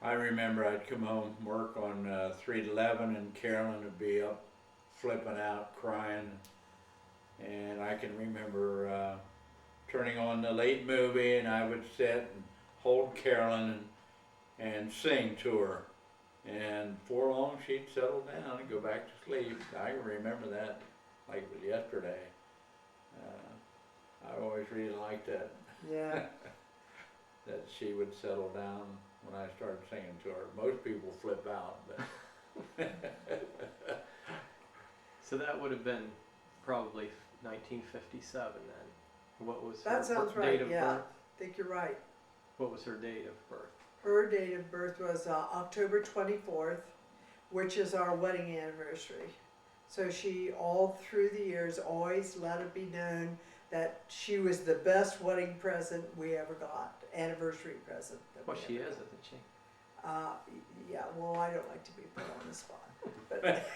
I remember I'd come home from work on 3 to 11 and Carolyn would be up flipping out, crying. And I can remember turning on the late movie and I would sit and hold Carolyn and sing to her. And before long she'd settle down and go back to sleep. I remember that like it was yesterday. I always really liked that, Yeah. that she would settle down when I started singing to her. Most people flip out, but So that would have been probably 1957 then. What was her That sounds date right, of yeah. birth? I think you're right. What was her date of birth? Her date of birth was October 24th, which is our wedding anniversary. So she, all through the years, always let it be known that she was the best wedding present we ever got, anniversary present. Well, she is, isn't she? Yeah, well, I don't like to be put on the spot, but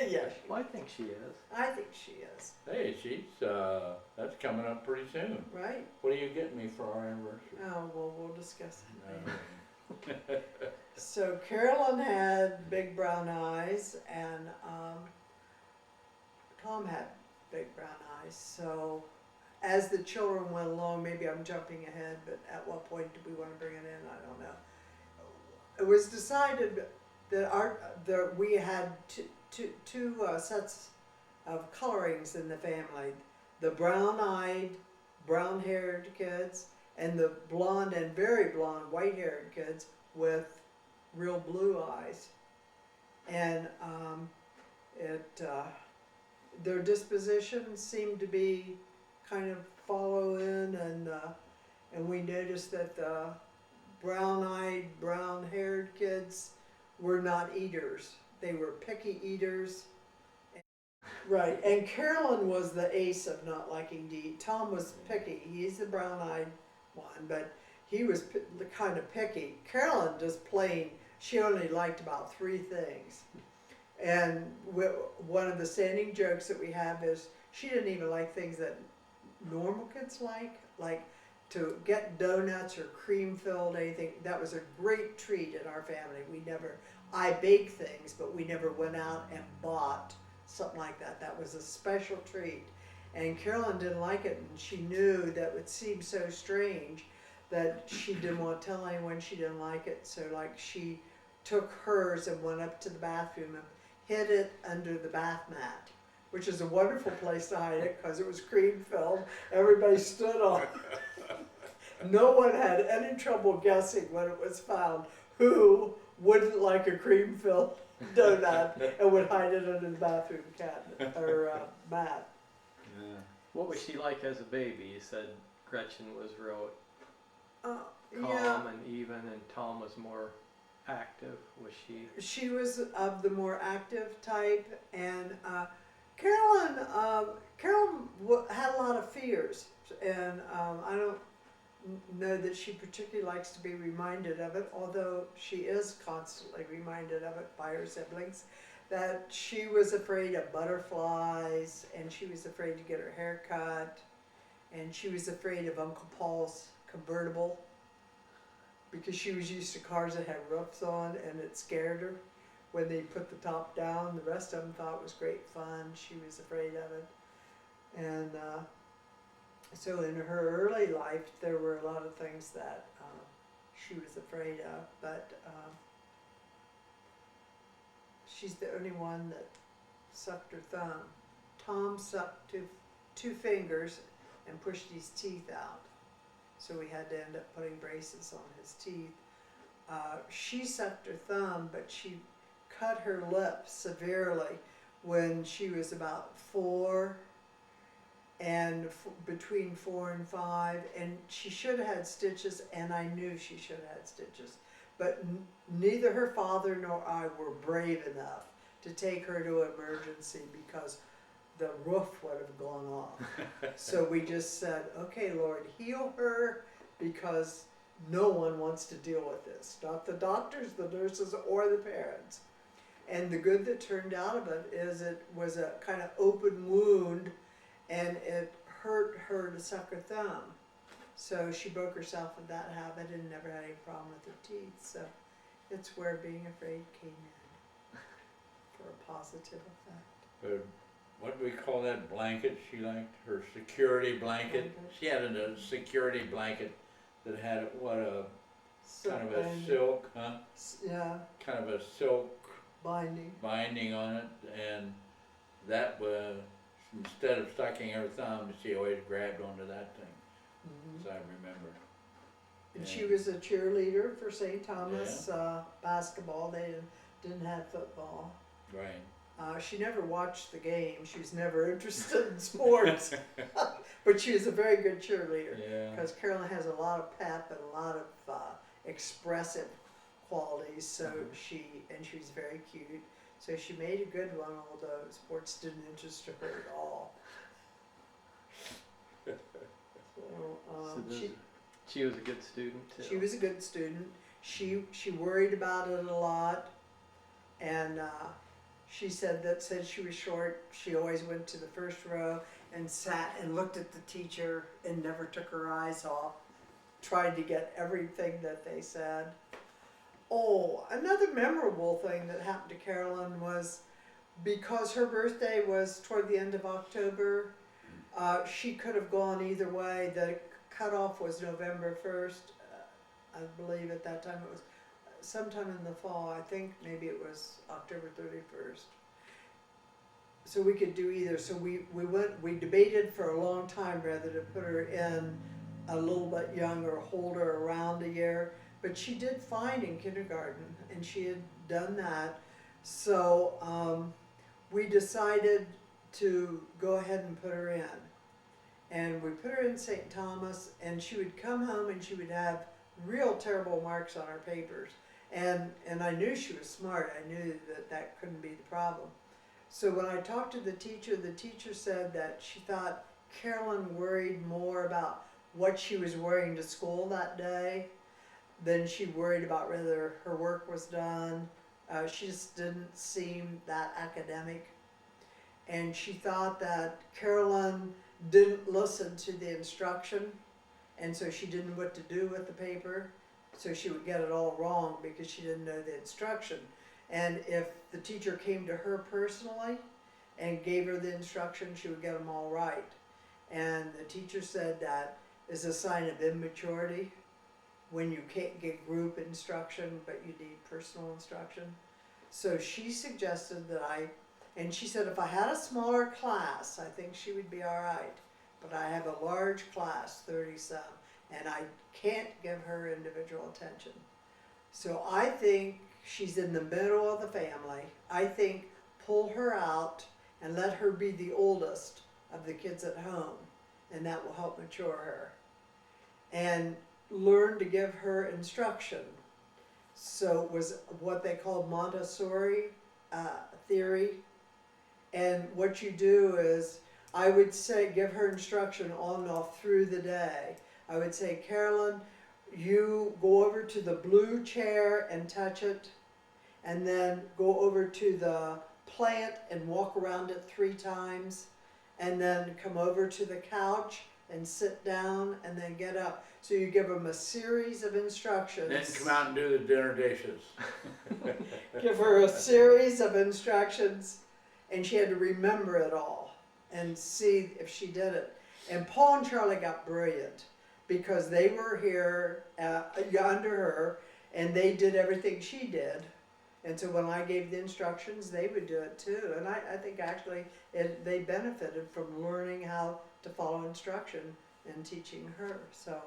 yeah, Well, I think she is. I think she is, hey, that's coming up pretty soon. right? What are you getting me for our anniversary? Oh, well, we'll discuss that later. So Carolyn had big brown eyes, and Tom had big brown eyes. So as the children went along, maybe I'm jumping ahead, but at what point did we want to bring it in? I don't know. It was decided that we had two sets of colorings in the family: the brown-eyed, brown-haired kids, and the blonde and very blonde, white-haired kids with real blue eyes. And their dispositions seemed to be kind of follow in, and we noticed that the brown-eyed, brown-haired kids were not eaters. They were picky eaters. Right, and Carolyn was the ace of not liking to eat. Tom was picky. He's the brown-eyed one, but he was kind of picky. Carolyn just plain, she only liked about 3 things. And one of the standing jokes that we have is she didn't even like things that normal kids like to get donuts or cream filled anything. That was a great treat in our family. I baked things, but we never went out and bought something like that. That was a special treat. And Carolyn didn't like it, and she knew that would seem so strange that she didn't want to tell anyone she didn't like it. So like she took hers and went up to the bathroom and hid it under the bath mat, which is a wonderful place to hide it because it was cream filled. Everybody stood on it. No one had any trouble guessing when it was found who wouldn't like a cream filled donut and would hide it under the bathroom cabinet or mat. Yeah. What was she like as a baby? You said Gretchen was real calm Yeah, and even, and Tom was more active. Was she? she was of the more active type, and Carolyn had a lot of fears, and I don't know that she particularly likes to be reminded of it, although she is constantly reminded of it by her siblings, that she was afraid of butterflies, and she was afraid to get her hair cut, and she was afraid of Uncle Paul's convertible because she was used to cars that had roofs on, and it scared her when they put the top down. The rest of them thought it was great fun. She was afraid of it. And so in her early life, there were a lot of things that she was afraid of, but she's the only one that sucked her thumb. Tom sucked two fingers and pushed his teeth out, so we had to end up putting braces on his teeth. She sucked her thumb, but she cut her lip severely when she was about 4, and between 4 and 5, and she should have had stitches, and I knew she should have had stitches, but neither her father nor I were brave enough to take her to emergency because the roof would have gone off. So we just said, okay, Lord, heal her, because no one wants to deal with this, not the doctors, the nurses, or the parents. And the good that turned out of it is it was a kind of open wound, and it hurt her to suck her thumb. So she broke herself of that habit and never had any problem with her teeth. So It's where being afraid came in for a positive effect. But what do we call that blanket she liked? Her security blanket? Blanket. She had a security blanket that had kind of a Binding. silk, huh? Yeah, Kind of a silk binding. binding on it, and that was, instead of sticking her thumb, she always grabbed onto that thing, Mhm. as I remember. And she was a cheerleader for St. Thomas Yeah. basketball. They didn't have football. Right. She never watched the game. She was never interested in sports, but she was a very good cheerleader. Yeah. Because Carolyn has a lot of pep and a lot of expressive qualities. So she's very cute. So she made a good one, although sports didn't interest her at all. So, She was a good student too. she was a good student. She worried about it a lot, and she said that since she was short, she always went to the first row and sat and looked at the teacher and never took her eyes off, tried to get everything that they said. Oh, another memorable thing that happened to Carolyn was because her birthday was toward the end of October, she could have gone either way. The cutoff was November 1st. I believe at that time it was sometime in the fall. I think maybe it was October 31st. So we could do either. So we debated for a long time whether to put her in a little bit younger, hold her around a year. But she did fine in kindergarten, and she had done that. So we decided to go ahead and put her in. And we put her in St. Thomas, and she would come home and she would have real terrible marks on her papers. And I knew she was smart. I knew that couldn't be the problem. So when I talked to the teacher said that she thought Carolyn worried more about what she was wearing to school that day than she worried about whether her work was done. She just didn't seem that academic. And she thought that Carolyn didn't listen to the instruction, and so she didn't know what to do with the paper, so she would get it all wrong because she didn't know the instruction. And if the teacher came to her personally and gave her the instruction, she would get them all right. And the teacher said that is a sign of immaturity when you can't get group instruction but you need personal instruction. So she suggested and she said if I had a smaller class, I think she would be all right. But I have a large class, 30-some, and I can't give her individual attention. So I think she's in the middle of the family. I think pull her out and let her be the oldest of the kids at home, and that will help mature her. And learn to give her instruction. So it was what they called Montessori theory. And what you do is, I would say, give her instruction on and off through the day. I would say, Carolyn, you go over to the blue chair and touch it, and then go over to the plant and walk around it 3 times, and then come over to the couch and sit down and then get up. So you give them a series of instructions. Then come out and do the dinner dishes. Give her a series of instructions, and she had to remember it all and see if she did it. And Paul and Charlie got brilliant because they were here under her, and they did everything she did. And so when I gave the instructions, they would do it too. And I think actually they benefited from learning how to follow instruction and teaching her. So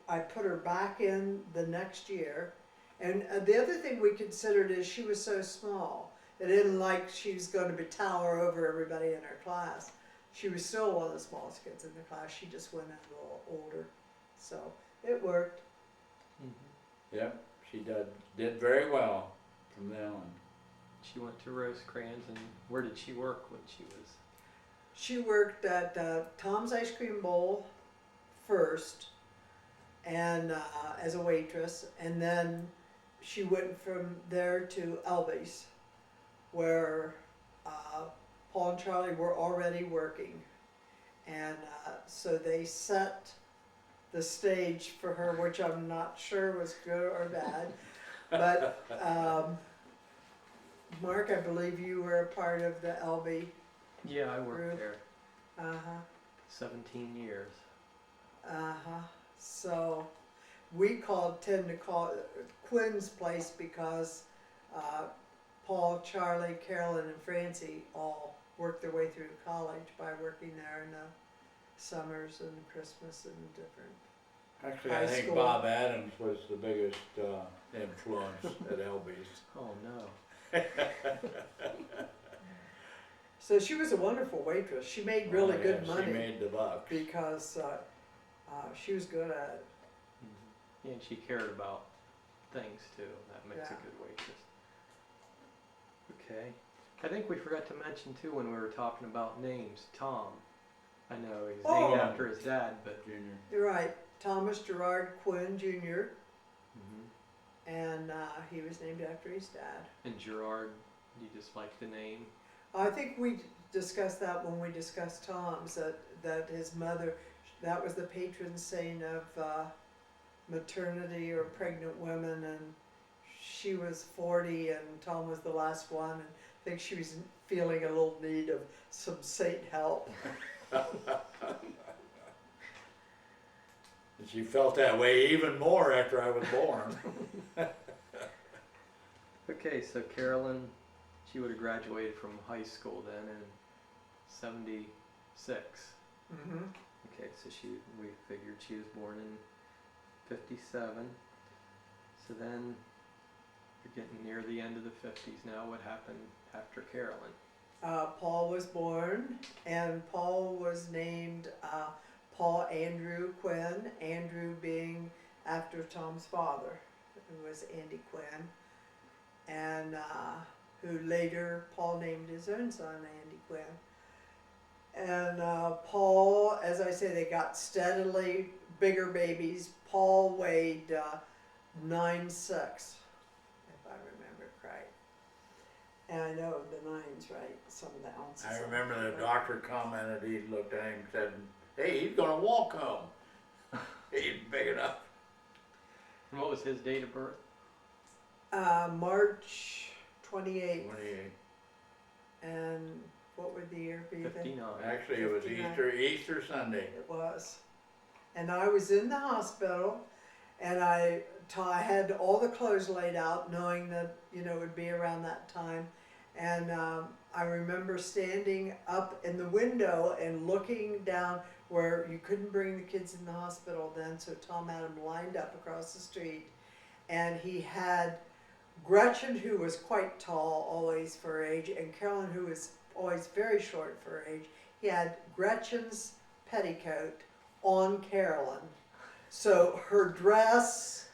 I put her back in the next year. And the other thing we considered is she was so small. It didn't like she was going to tower over everybody in her class. She was still one of the smallest kids in the class. She just went in a little older. So it worked. Mm-hmm. Yep, she did very well from then on. She went to Rosecrans, and where did she work when she was? She worked at Tom's Ice Cream Bowl first, and as a waitress, and then she went from there to Elby's, where Paul and Charlie were already working, and so they set the stage for her, which I'm not sure was good or bad, But, Mark, I believe you were a part of the LB. Yeah, I worked Group. there Uh-huh, 17 years. uh-huh. So, tend to call it Quinn's place because, Paul, Charlie, Carolyn, and Francie all worked their way through college by working there in the summers and Christmas and different. Actually, High I think school. Bob Adams was the biggest influence at Elby's. Oh no. So she was a wonderful waitress. She made really Oh, good yeah, money She made the bucks. because she was good at it. Yeah, and she cared about things too. That makes Yeah. a good waitress. Okay. I think we forgot to mention too when we were talking about names, Tom. I know he's Oh. named after his dad, but Junior. You're right. Thomas Gerard Quinn Jr. mhm. and he was named after his dad. And Gerard, you just like the name. I think we discussed that when we discussed Tom's, that his mother, that was the patron saint of maternity or pregnant women, and she was 40 and Tom was the last one, and I think she was feeling a little need of some saint help. And she felt that way even more after I was born. Okay, so Carolyn, she would have graduated from high school then in 76. Mm-hmm. Okay, so we figured she was born in 57. So then you're getting near the end of the 50s now. What happened after Carolyn? Paul was born, and Paul was named Paul Andrew Quinn, Andrew being after Tom's father, who was Andy Quinn, and who later Paul named his own son Andy Quinn. And Paul, as I say, they got steadily bigger babies. Paul weighed 9'6", if I remember right. And I know the nine's right, some of the ounces. I remember the doctor commented, he looked at him and said, "Hey, he's gonna walk home." He's big enough. And what was his date of birth? March 28th. 28. And what would the year be then? 59. Actually, it was 59. Easter Sunday. It was. And I was in the hospital, and I had all the clothes laid out, knowing that, it would be around that time. And I remember standing up in the window and looking down where you couldn't bring the kids in the hospital then, so Tom had them lined up across the street. And he had Gretchen, who was quite tall always for her age, and Carolyn, who was always very short for her age. He had Gretchen's petticoat on Carolyn. So her dress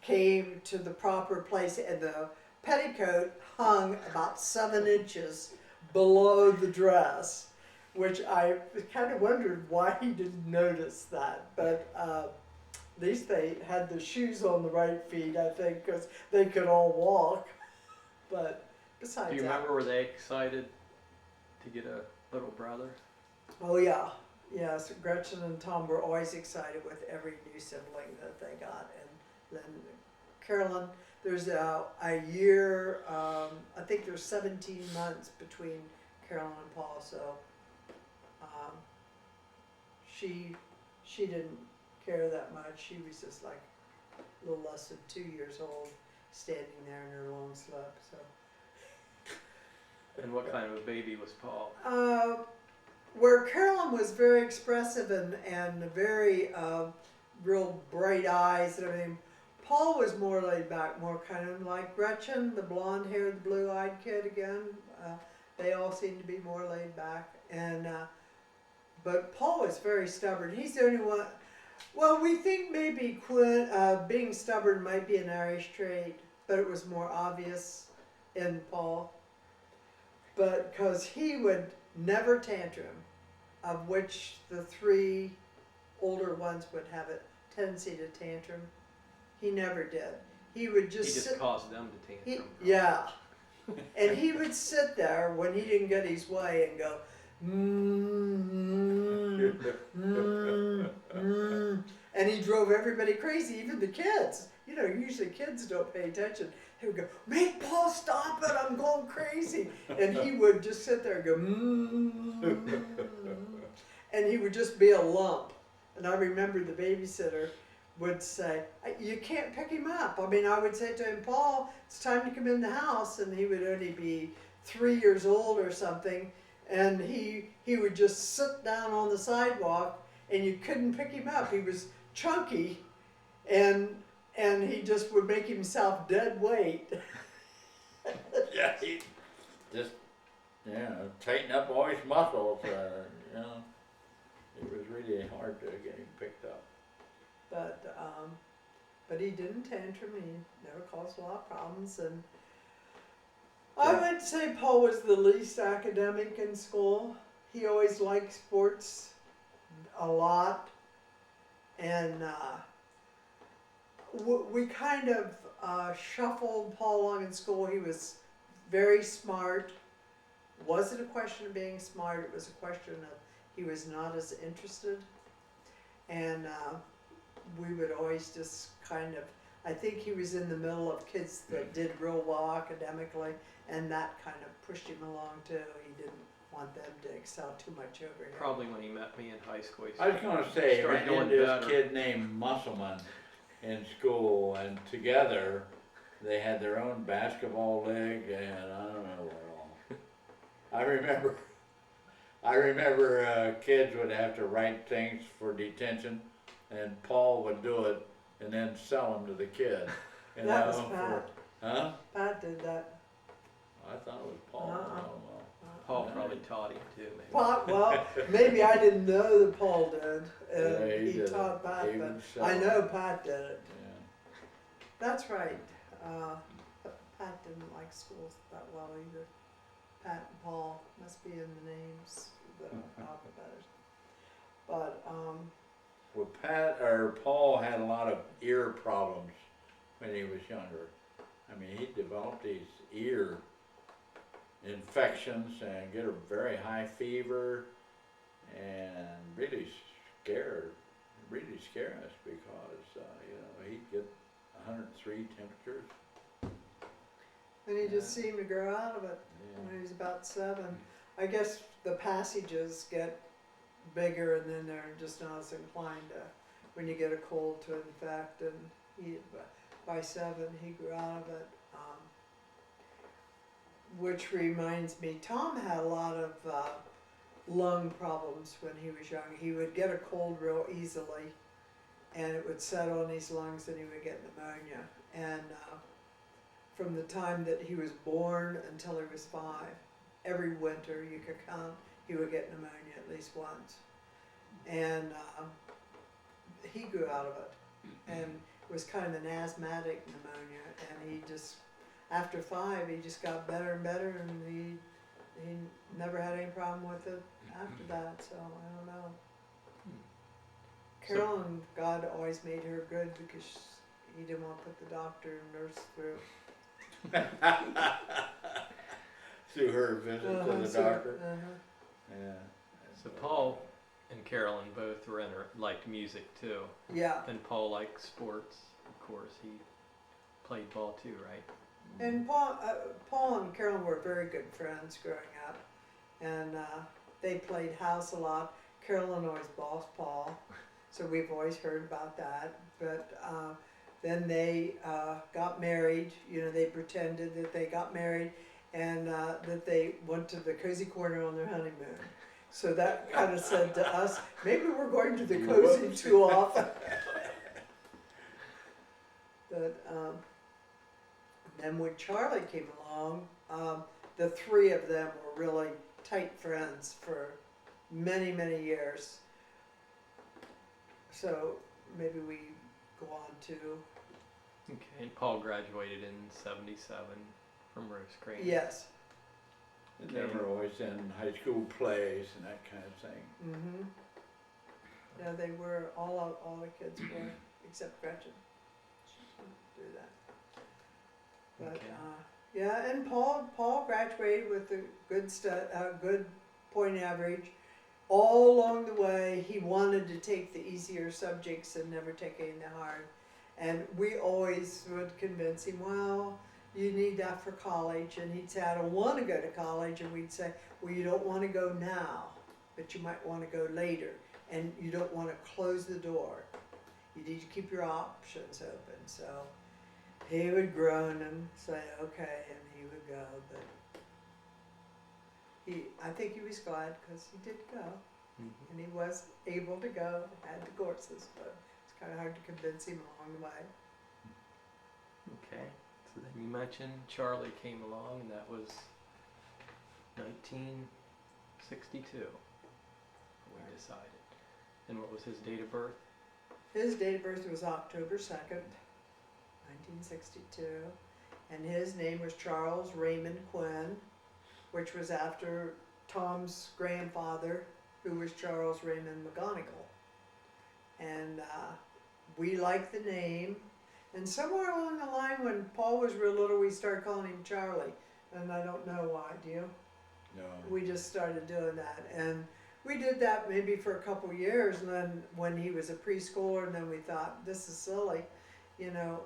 came to the proper place, and the petticoat hung about 7 inches below the dress, which I kind of wondered why he didn't notice that. But at least they had the shoes on the right feet, I think, because they could all walk. But besides Do you that, remember, were they excited to get a little brother? oh yeah, yes, Gretchen and Tom were always excited with every new sibling that they got. And then Carolyn, there's a year, I think there's 17 months between Carolyn and Paul, so she didn't care that much. She was just like a little less than 2 years old, standing there in her long slip. So. And what kind of a baby was Paul? Where Carolyn was very expressive and very real bright eyes and everything, Paul was more laid back, more kind of like Gretchen, the blonde-haired, blue-eyed kid again. They all seemed to be more laid back, and but Paul was very stubborn. He's the only one. Well, we think maybe being stubborn might be an Irish trait, but it was more obvious in Paul. But because he would never tantrum, of which the 3 older ones would have a tendency to tantrum. He never did. He would just He just sit. caused them to tantrum. Yeah. And he would sit there when he didn't get his way and go, and he drove everybody crazy, even the kids. know, usually kids don't pay attention. He would go, make Paul stop it, I'm going crazy. And he would just sit there and go, and he would just be a lump. And I remember the babysitter would say, you can't pick him up. I mean, I would say to him, Paul, it's time to come in the house. And he would only be 3 years old or something. And he would just sit down on the sidewalk and you couldn't pick him up. He was chunky and he just would make himself dead weight. Yeah, he just, tighten up all his muscles, it was really hard to get him picked up. But he didn't tantrum, he never caused a lot of problems, and I would say Paul was the least academic in school. He always liked sports a lot, and we kind of shuffled Paul along in school. He was very smart. Wasn't a question of being smart, it was a question of he was not as interested. And we would always just kind of, I think he was in the middle of kids that did real well academically, and that kind of pushed him along too. He didn't want them to excel too much over here. Probably when he met me in high school. He I was going to say, I started ran doing into this better. kid named Musselman in school, and together they had their own basketball league, and I don't know what all. I remember kids would have to write things for detention, and Paul would do it and then sell them to the kid. You That was know, Pat. huh? Pat did that. I thought it was Paul. Uh-uh. Oh, well. Paul probably taught him too, maybe. Well, maybe I didn't know that Paul did, and Yeah, he did taught it. Pat, He but would sell I them. know Pat did it. Yeah. That's right. Pat didn't like schools that well either. Pat and Paul must be in the names, the alphabet. But Well, Paul had a lot of ear problems when he was younger. I mean, he developed these ear infections and get a very high fever, and really scare us because he'd get 103 temperatures. and he just seemed to grow out of it Yeah. when he was about 7. I guess the passages get bigger, and then they're just not as inclined to, when you get a cold, to infect. And by 7, he grew out of it. Which reminds me, Tom had a lot of lung problems when he was young. He would get a cold real easily, and it would settle in his lungs, and he would get pneumonia. And from the time that he was born until he was 5, every winter you could count, he would get pneumonia at least once. And he grew out of it, and it was kind of an asthmatic pneumonia, and he just, after 5, he just got better and better, and he never had any problem with it after that, so I don't know. Carolyn, God always made her good because he didn't want to put the doctor and nurse through. Through her visit to the doctor. Yeah. So Paul and Carolyn both were liked music too. Yeah, And Paul liked sports, of course. He played ball too, right? and Paul and Carolyn were very good friends growing up, and they played house a lot. Carolyn always bossed Paul, so we've always heard about that. But then they got married. They pretended that they got married, and that they went to the cozy corner on their honeymoon. So that kind of said to us, maybe we're going to the cozy too often. But then when Charlie came along, the 3 of them were really tight friends for many, many years. So maybe we go on to, Okay, and Paul graduated in 77 from Rosecrans. yes. And they were always in high school plays and that kind of thing. Mm-hmm. Yeah, they were, all the kids were, except Gretchen. She didn't do that. But, Okay. yeah, and Paul graduated with a good point average. All along the way, he wanted to take the easier subjects and never take anything hard. And we always would convince him, well, you need that for college. And he'd say, I don't want to go to college. And we'd say, well, you don't want to go now, but you might want to go later. And you don't want to close the door. You need to keep your options open. So he would groan and say, okay, and he would go. But I think he was glad because he did go. Mm-hmm. And he was able to go, had the courses, but it's kind of hard to convince him along the way. Okay, so then you mentioned Charlie came along, and that was 1962 we decided. And what was his date of birth? His date of birth was October 2nd, 1962, and his name was Charles Raymond Quinn, which was after Tom's grandfather, who was Charles Raymond McGonigal. And we liked the name. And somewhere along the line, when Paul was real little, we started calling him Charlie. And I don't know why, do you? No. We just started doing that. And we did that maybe for a couple years. And then when he was a preschooler, and then we thought, this is silly. You know,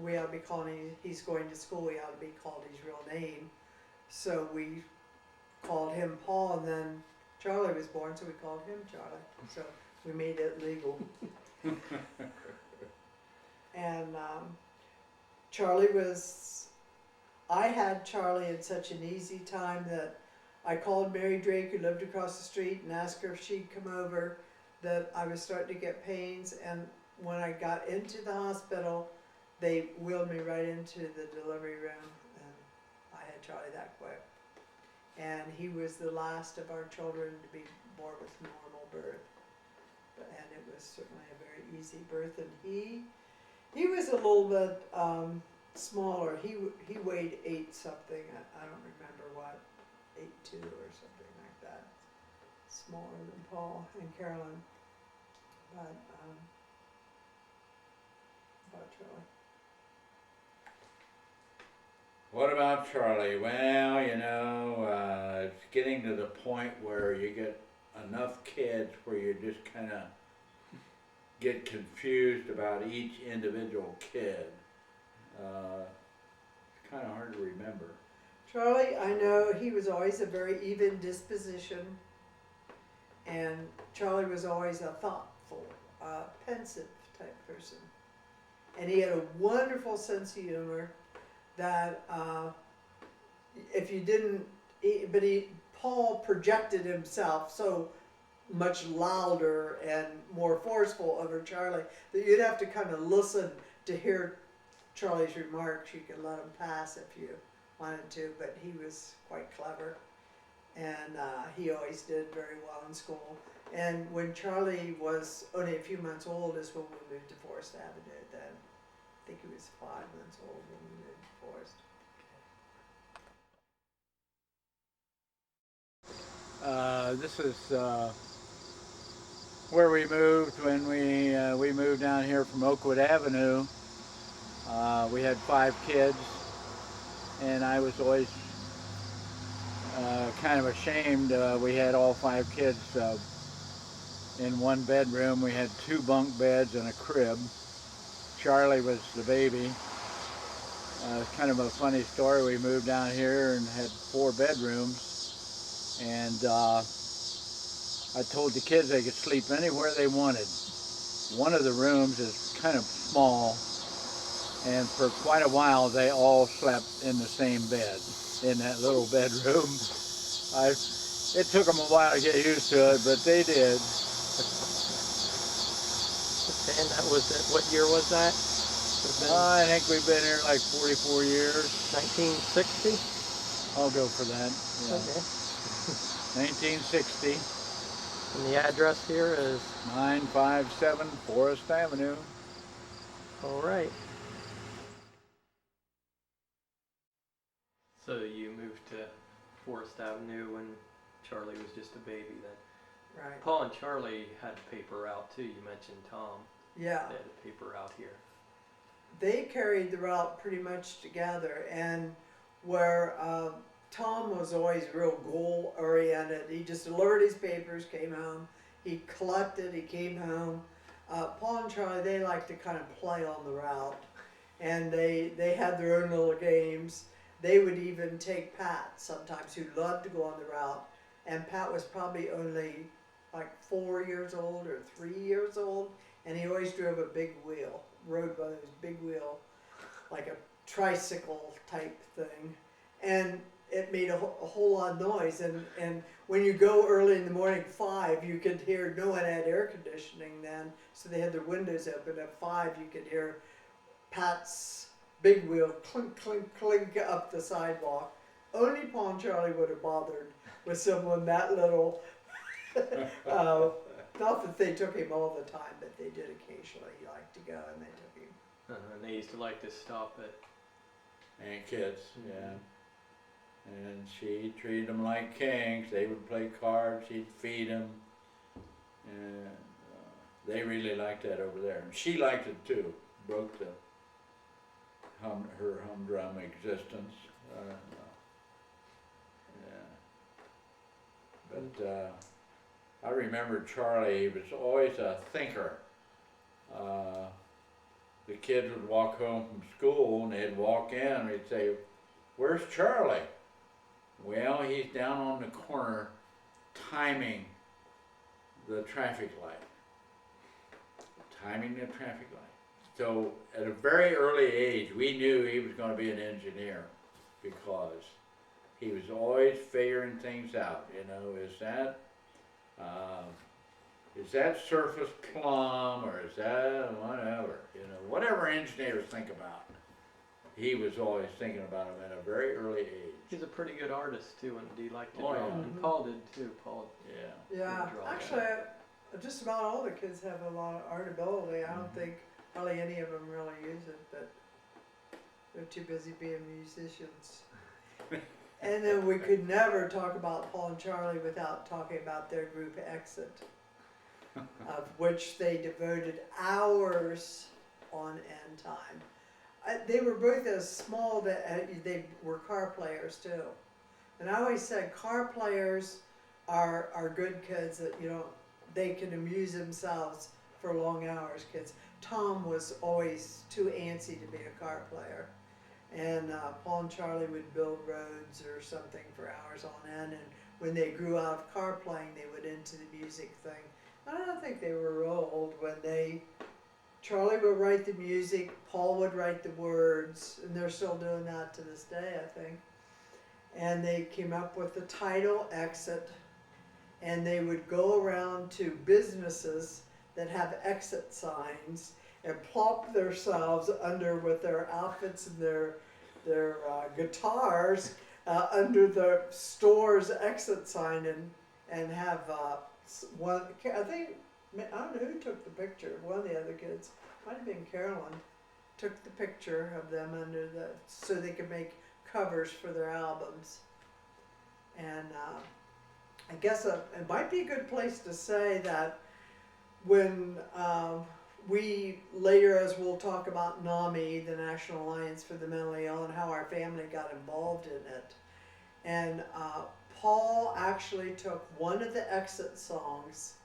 we ought to be calling him, he's going to school, he ought to be called his real name. So we called him Paul, and then Charlie was born, so we called him Charlie. So we made it legal. And Charlie was, I had Charlie in such an easy time that I called Mary Drake, who lived across the street, and asked her if she'd come over, that I was starting to get pains. And when I got into the hospital, they wheeled me right into the delivery room, and I had Charlie that quick. And he was the last of our children to be born with normal birth. And it was certainly a very easy birth. And he was a little bit smaller. He weighed 8 something. I don't remember what, 8'2" or something like that. Smaller than Paul and Carolyn. But about Charlie. What about Charlie? Well, you know, it's getting to the point where you get enough kids where you just kind of get confused about each individual kid. It's kind of hard to remember. Charlie, I know he was always a very even disposition, and Charlie was always a thoughtful, pensive type person. And he had a wonderful sense of humor that if you didn't, Paul projected himself so much louder and more forceful over Charlie that you'd have to kind of listen to hear Charlie's remarks. You could let them pass if you wanted to, but he was quite clever, and he always did very well in school. And when Charlie was only a few months old is when we moved to Forest Avenue then. I think he was 5 months old when we moved to Forest. This is where we moved when we moved down here from Oakwood Avenue. We had 5 kids, and I was always kind of ashamed. We had all 5 kids in one bedroom. We had 2 bunk beds and a crib. Charlie was the baby. It's kind of a funny story. We moved down here and had 4 bedrooms, and I told the kids they could sleep anywhere they wanted. One of the rooms is kind of small, and for quite a while they all slept in the same bed in that little bedroom. It took them a while to get used to it, but they did. And that was it. What year was that? I think we've been here like 44 years. 1960? I'll go for that. Yeah. Okay. 1960. And the address here is? 957 Forest Avenue. All right. So you moved to Forest Avenue when Charlie was just a baby then? Right. Paul and Charlie had a paper route too. You mentioned Tom. Yeah. They had a paper route here. They carried the route pretty much together, and where Tom was always real goal oriented. He just delivered his papers, came home. He collected, he came home. Paul and Charlie, they like to kind of play on the route, and they had their own little games. They would even take Pat sometimes, who loved to go on the route, and Pat was probably only like 4 years old or 3 years old, and he always drove a big wheel, rode one of those big wheel, like a tricycle type thing, and it made a whole lot of noise. And when you go early in the morning, 5, you could hear, no one had air conditioning then, so they had their windows open. At 5, you could hear Pat's big wheel clink, clink, clink up the sidewalk. Only Paul and Charlie would have bothered with someone that little. Not that they took him all the time, but they did occasionally. He liked to go, and they took him. And they used to like to stop at. And kids, yeah. And she treated them like kings. They would play cards, she'd feed them. And they really liked that over there. And she liked it too. Broke the her humdrum existence. Yeah. But I remember Charlie, he was always a thinker. The kids would walk home from school and they'd walk in and they'd say, "Where's Charlie?" "Well, he's down on the corner timing the traffic light." Timing the traffic light. So at a very early age, we knew he was going to be an engineer because he was always figuring things out. You know, is that surface plumb, or is that whatever? You know, whatever engineers think about, he was always thinking about them at a very early age. He's a pretty good artist too, and he liked to Oh, draw. yeah. And Paul did too. Paul. Yeah. Yeah, draw actually, just about all the kids have a lot of art ability. I don't think hardly any of them really use it, but they're too busy being musicians. And then we could never talk about Paul and Charlie without talking about their group Exit, of which they devoted hours on end time. They were both as small that they were car players too. And I always said car players are good kids that, you know, they can amuse themselves for long hours, kids. Tom was always too antsy to be a car player. And Paul and Charlie would build roads or something for hours on end. And when they grew out of car playing, they went into the music thing. I don't think they were real old when Charlie would write the music, Paul would write the words, and they're still doing that to this day, I think. And they came up with the title Exit, and they would go around to businesses that have exit signs and plop themselves under with their outfits and their guitars under the store's exit sign and have one. I think, I don't know who took the picture. One of the other kids, might have been Carolyn, took the picture of them under so they could make covers for their albums. And I guess it might be a good place to say that when we later, as we'll talk about NAMI, the National Alliance for the Mentally Ill, and how our family got involved in it. And Paul actually took one of the Exit songs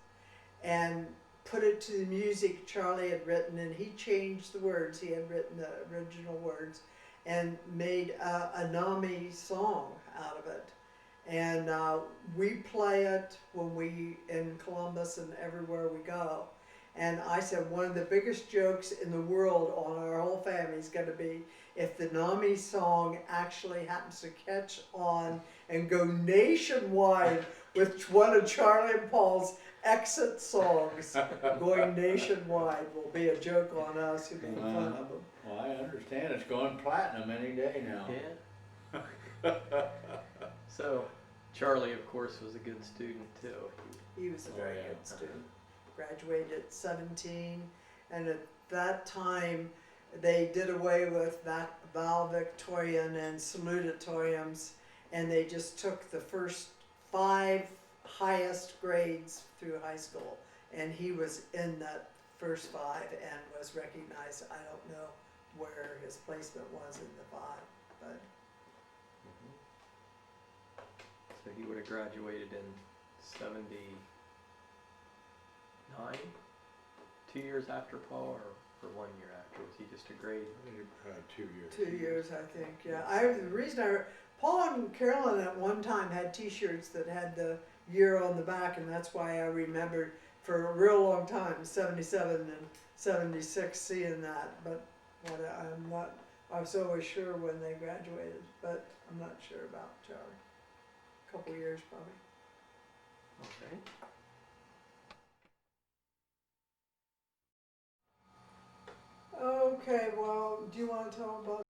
and put it to the music Charlie had written, and he changed the words. He had written the original words and made a NAMI song out of it. And we play it when we in Columbus and everywhere we go. And I said one of the biggest jokes in the world on our whole family is going to be if the NAMI song actually happens to catch on and go nationwide with one of Charlie and Paul's Exit songs going nationwide will be a joke on us who make fun of them. Well, I understand it's going platinum any day now. Yeah. So, Charlie, of course, was a good student too. He was a very yeah. good student. Graduated at 17, and at that time they did away with valedictorian and salutatorians, and they just took the first 5 highest grades through high school, and he was in that first 5 and was recognized. I don't know where his placement was in the 5, but So he would have graduated in 79, 2 years after Paul, or 1 year after? Was he just a grade? 2 years. 2 years, I think, yeah. The reason Paul and Carolyn at one time had T-shirts that had the year on the back, and that's why I remembered for a real long time, 77 and 76, seeing that. But I'm not, I was always sure when they graduated, but I'm not sure about Charlie. A couple years probably. Okay. Okay, well, do you want to tell about